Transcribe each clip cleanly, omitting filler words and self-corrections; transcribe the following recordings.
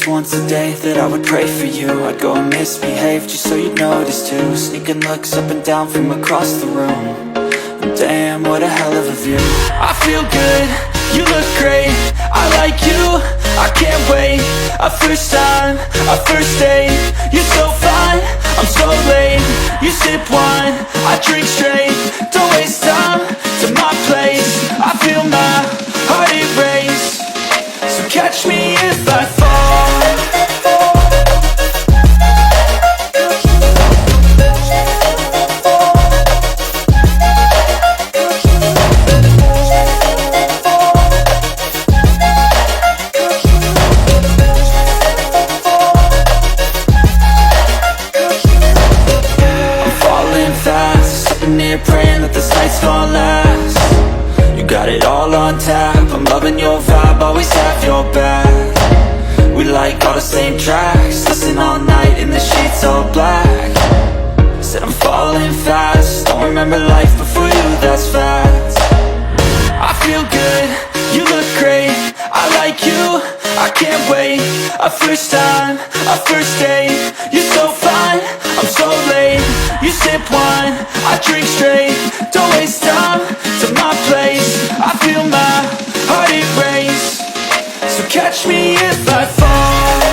promise once a day that I would pray for you. I'd go and misbehave just so you'd notice too. Sneaking looks up and down from across the room. Damn, what a hell of a view. I feel good, you look great, I like you, I can't wait. A first time, a first date, you're so fine, I'm so late. You sip wine, I drink straight, don't waste time to my place. I feel my heart erase, so catch me if I fall. Praying that this night's gonna last. You got it all on tap, I'm loving your vibe, always have your back. We like all the same tracks, listen all night in the sheets all black. Said I'm falling fast, don't remember life before you, that's fact. I feel good, you look great, I like you, I can't wait. A first time, a first date, you're so fine, I'm so late. You sip wine, I drink straight, don't waste time to my place. I feel my heart erase, so catch me if I fall.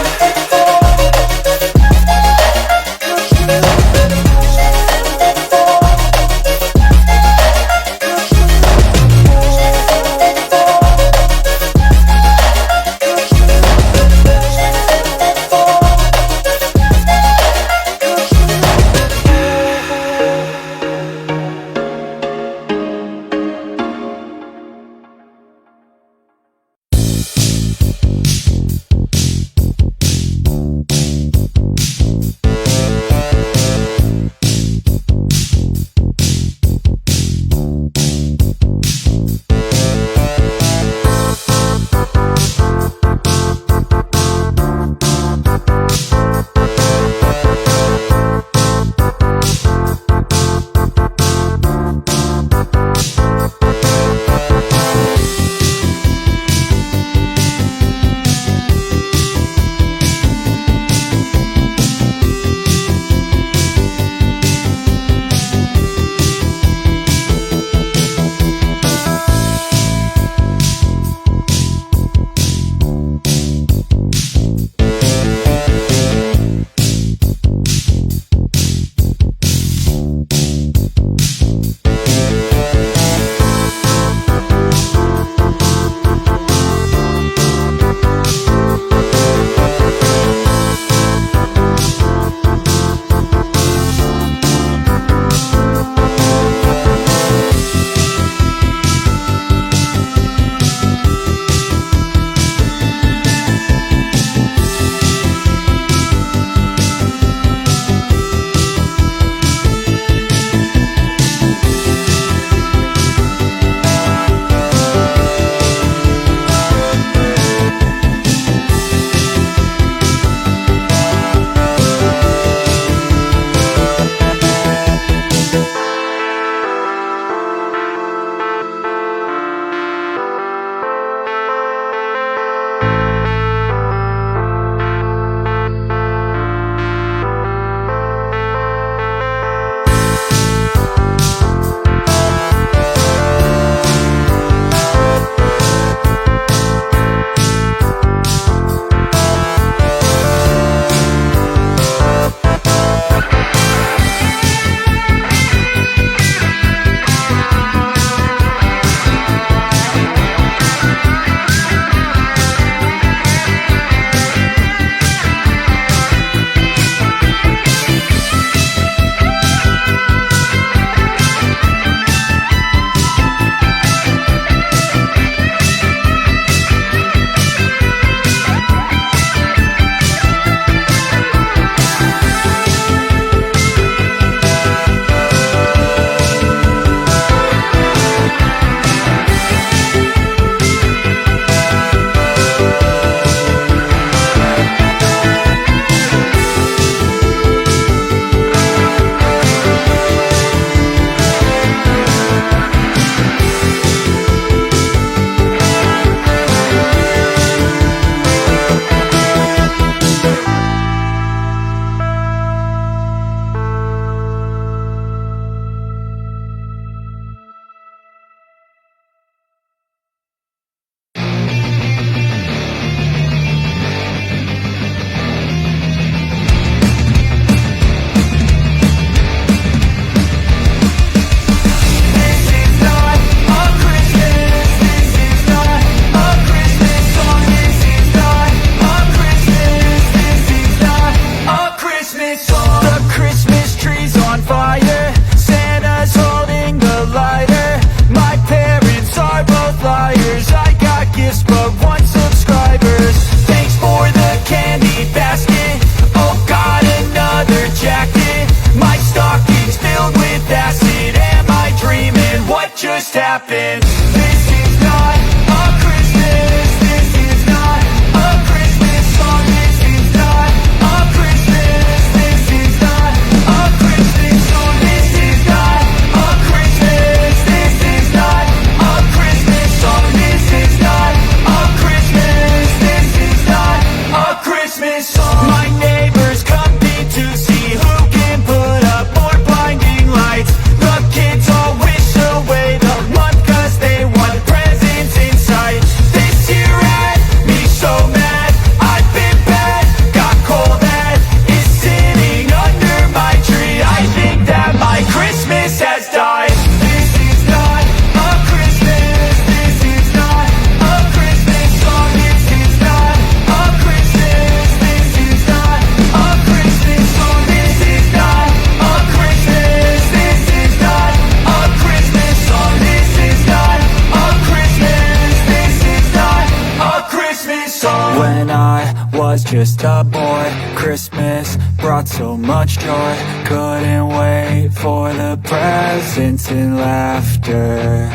happens. This is not a Christmas. This is not a Christmas song. This is not a Christmas. This is not a Christmas song. This is not a Christmas. This is not a Christmas song. This is not a Christmas. This is not a Christmas song. My neighbors compete to see who can put up more blinding lights. The kids all wish away the month 'cause they want presents inside. This year had me so mad. I've been bad, got cold that is sitting under my tree. I think that my Christmas has died. This is not a Christmas. This is not a Christmas song. This is not a Christmas. This is not a Christmas song. This is not a Christmas. This is not a Christmas song. This is not a Christmas. This is not a Christmas song. When I was just a boy, Christmas brought so much joy. Couldn't wait for the presents and laughter.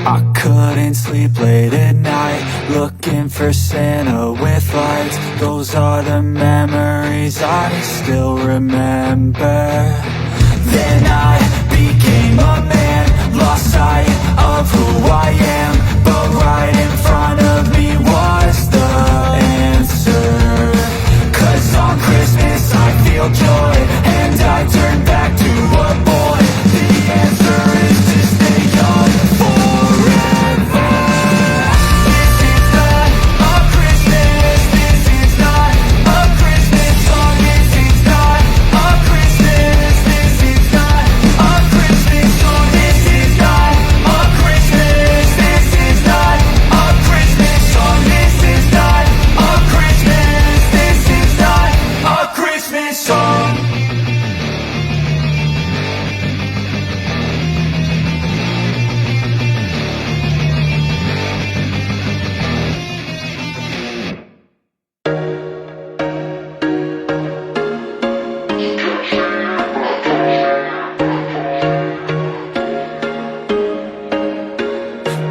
I couldn't sleep late at night, looking for Santa with lights. Those are the memories I still remember. Then I became a man, lost sight of who I am. But right in front of me was the answer. 'Cause on Christmas I feel joy, and I turn back to a boy. The answer is to stay young forever. This is not a Christmas. This is not a Christmas song. This is not a Christmas. This is not a Christmas song. This is not a Christmas. This is not a Christmas song. This is not a Christmas. This is not a Christmas song.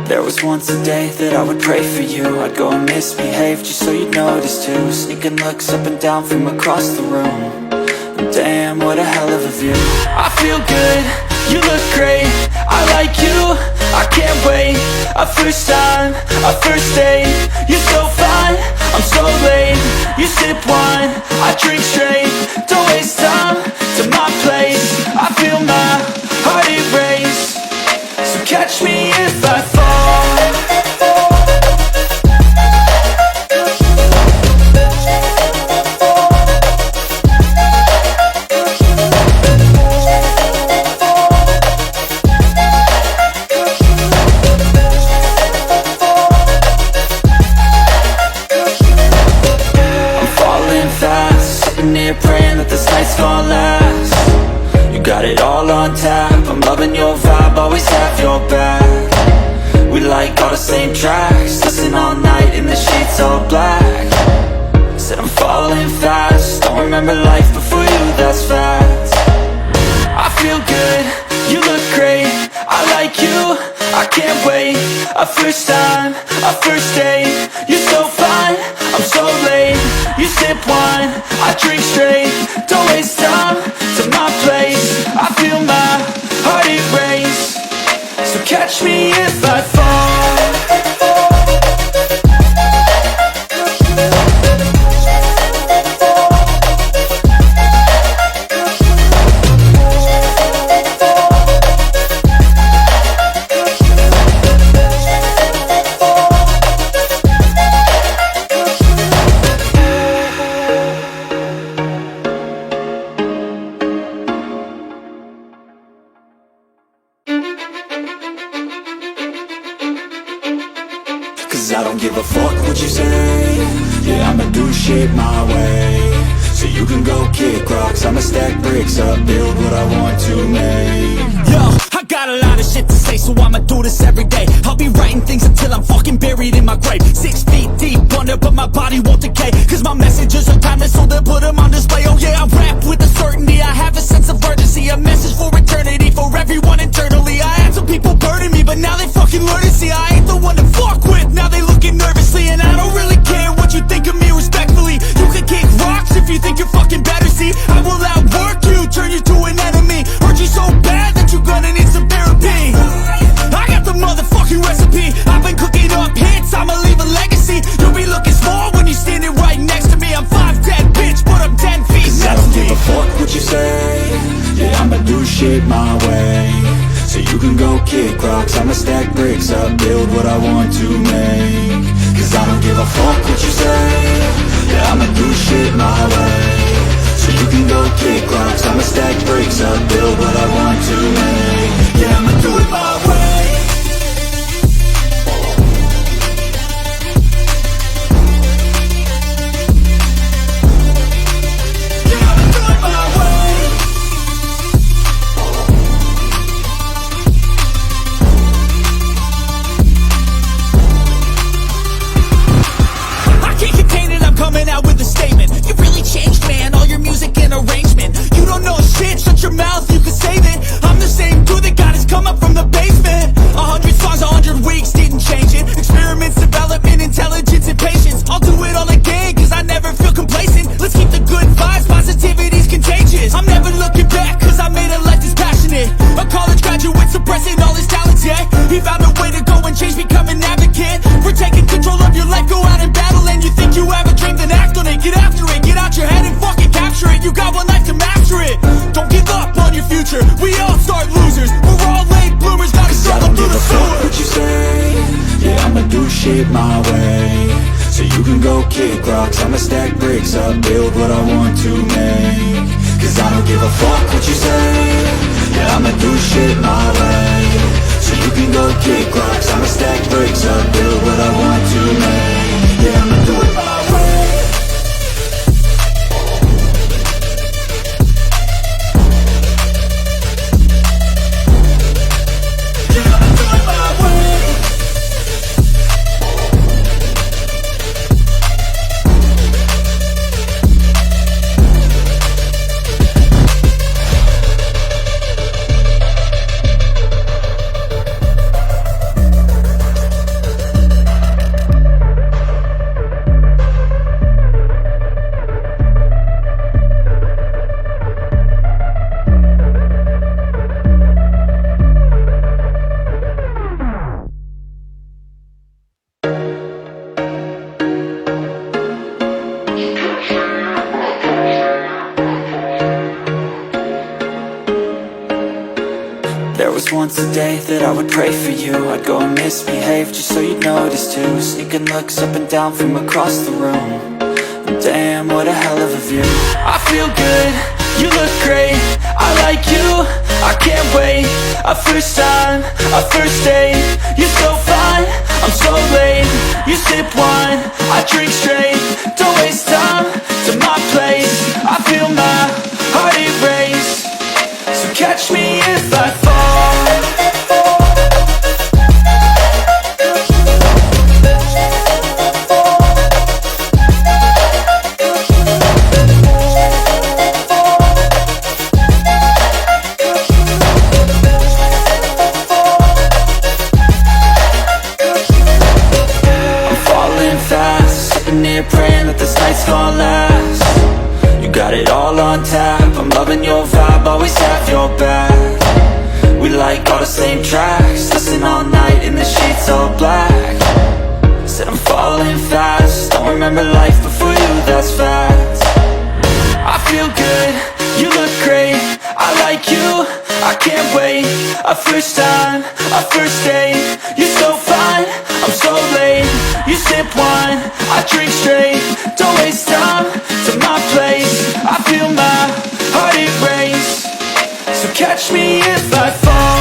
There was once a day that I would pray for you. I'd go and misbehave just so you'd notice too. Sneaking looks up and down from across the room. Damn, what a hell of a view. I feel good, you look great, I like you, I can't wait. A first time, a first date. You're so fine, I'm so late. You sip wine, I drink straight. Don't waste time to my place. I feel my heart erase. So catch me if I fall. Praying that this night's gonna last. You got it all on tap, I'm loving your vibe, always have your back. We like all the same tracks, listen all night in the sheets all black. Said I'm falling fast, don't remember life before you, that's facts. I feel good, you look great, I like you, I can't wait. A first time, a first date. You're so fine, I'm so late. You sip wine, I drink straight. Don't waste time to my place. I feel my heart erase. So catch me if I fall. Cause I don't give a fuck what you say. Yeah, I'ma do shit my way. So you can go kick rocks, I'ma stack bricks up, build what I want to make. Yo, I got a lot of shit to say, so I'ma do this every day. I'll be writing things until I'm fucking buried in my grave. 6 feet deep under, but my body won't decay. Cause my messages are timeless, so they'll put them on display. Oh yeah, I rap with a certainty, I have a sense of urgency. A message for eternity, for everyone internally. I had some people burden me, but now they fucking shit my way, so you can go kick rocks. I'ma stack bricks up, build what I want to make. Cause I don't give a fuck what you say. Yeah, I'ma do shit my way, so you can go kick rocks. I'ma stack bricks up, build what I want to make. Yeah, I'ma do it my way. Coming out with a statement. You really changed, man, all your music and arrangement. You don't know shit, shut your mouth, you can save it. I'm the same dude that got his come up from the basement. 100 songs, 100 weeks, didn't change it. Experiments, development, intelligence, and patience. I'll do it all again, cause I never feel complacent. Let's keep the good vibes, positivity's contagious. I'm never looking back, cause I made a life that's passionate. A college graduate suppressing all his talents, yeah. He found a way to go and change, become an advocate. For taking control of your life, go out and battle. And you think you have a dream, then act on it. Get after it, get out your head and fucking capture it. You got one life to master it. Don't give up on your future, we all start losers. We're all late bloomers, gotta struggle through the sewer. What you say? Yeah, I'ma do shit my way, so you can go kick rocks. I'ma stack bricks up, build what I want to make. Cause I don't give a fuck what you say. Yeah, I'ma do shit my way, so you can go kick rocks. I'ma stack bricks up, build what I want to make. Yeah, I'ma do it my way. There was once a day that I would pray for you. I'd go and misbehave just so you'd notice too. Sneaking looks up and down from across the room. Damn, what a hell of a view. I feel good, you look great, I like you, I can't wait. A first time, a first date. You're so fine, I'm so late. You sip wine, I drink straight. Don't waste time to my place. I feel my heart erase. So catch me if I fall. Praying that this night's gonna last. You got it all on tap, I'm loving your vibe, always have your back. We like all the same tracks, listen all night in the sheets all black. Said I'm falling fast, don't remember life before you, that's fact. I feel good, you look great, I like you, I can't wait. A first time, a first date. You're so fine, I'm so late. You sip wine, I drink straight. Don't waste time to my place. I feel my heart erase. So catch me if I fall.